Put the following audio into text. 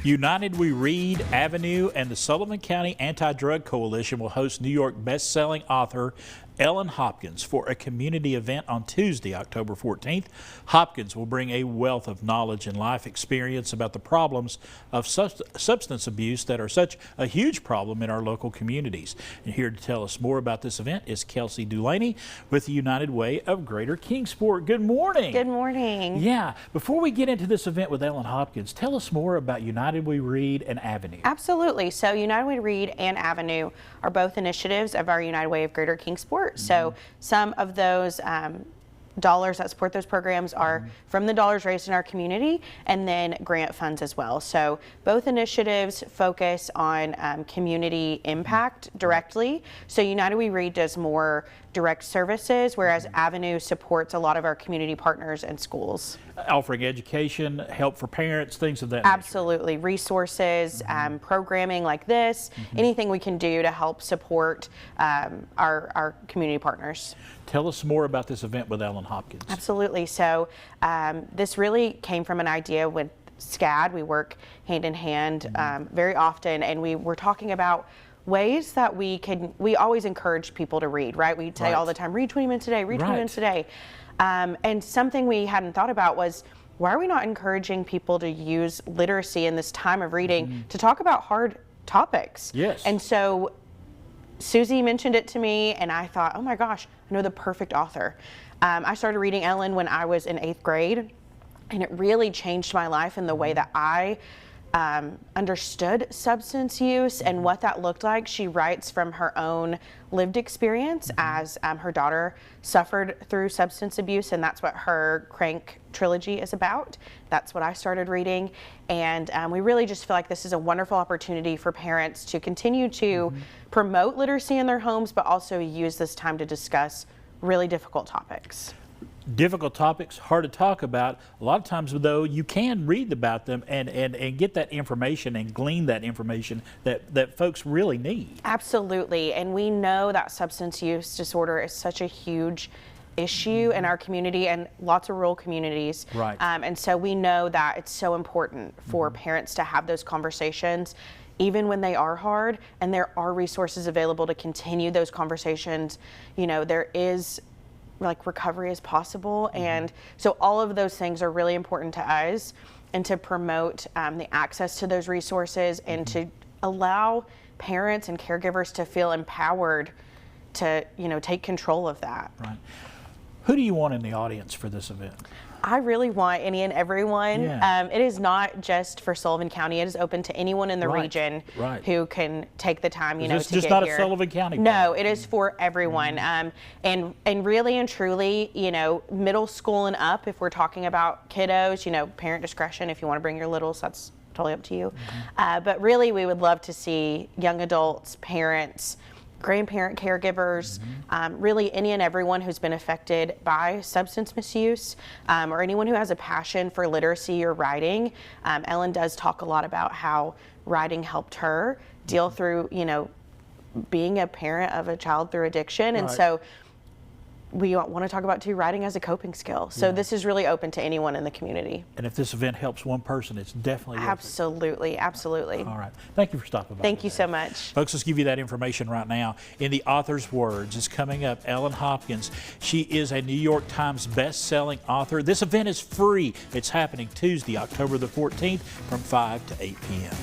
United We Read Avenue and the Sullivan County Anti-Drug Coalition will host New York best-selling author Ellen Hopkins for a community event on Tuesday, October 14th. Hopkins will bring a wealth of knowledge and life experience about the problems of substance abuse that are such a huge problem in our local communities. And here to tell us more about this event is Kelsie Dulaney with the United Way of Greater Kingsport. Good morning. Good morning. Yeah, before we get into this event with Ellen Hopkins, tell us more about United We Read and Avenue. Absolutely. So United We Read and Avenue are both initiatives of our United Way of Greater Kingsport. So some of those dollars that support those programs are from the dollars raised in our community and then grant funds as well. So both initiatives focus on community impact directly. So United We Read does more direct services, whereas Avenue supports a lot of our community partners and schools. Offering education, help for parents, things of that nature. Absolutely. Resources, programming like this, anything we can do to help support our community partners. Tell us more about this event with Ellen Hopkins. Absolutely. So this really came from an idea with SCAD. We work hand in hand very often, and we were talking about ways that we always encourage people to read, right? We say all the time, read 20 minutes a day, read 20 minutes a day. And something we hadn't thought about was, why are we not encouraging people to use literacy in this time of reading to talk about hard topics? Yes. And so Susie mentioned it to me, and I thought, oh my gosh, I know the perfect author. I started reading Ellen when I was in 8th grade, and it really changed my life in the way that I understood substance use and what that looked like. She writes from her own lived experience as her daughter suffered through substance abuse, and that's what her Crank trilogy is about. That's what I started reading, and we really just feel like this is a wonderful opportunity for parents to continue to promote literacy in their homes, but also use this time to discuss really difficult topics. Difficult topics, hard to talk about. A lot of times, though, you can read about them and get that information and glean that information that folks really need. Absolutely, and we know that substance use disorder is such a huge issue in our community and lots of rural communities. Right. And so we know that it's so important for parents to have those conversations even when they are hard, and there are resources available to continue those conversations. You know, there is recovery is possible, and so all of those things are really important to us, and to promote the access to those resources and to allow parents and caregivers to feel empowered to take control of that. Right. Who do you want in the audience for this event? I really want any and everyone. Yeah. It is not just for Sullivan County. It is open to anyone in the region who can take the time, to get here. It's just not a Sullivan County No, problem. it is for everyone. And really and truly, middle school and up, if we're talking about kiddos, parent discretion, if you want to bring your littles, that's totally up to you. But really, we would love to see young adults, parents, grandparent caregivers, really any and everyone who's been affected by substance misuse, or anyone who has a passion for literacy or writing. Ellen does talk a lot about how writing helped her deal through, being a parent of a child through addiction. And so we want to talk about too, writing as a coping skill. So this is really open to anyone in the community. And if this event helps one person, it's definitely worth it. Absolutely. All right. Thank you for stopping by. Thank you so much. Folks, let's give you that information right now. In the author's words, it's coming up, Ellen Hopkins. She is a New York Times best-selling author. This event is free. It's happening Tuesday, October the 14th from 5 to 8 p.m.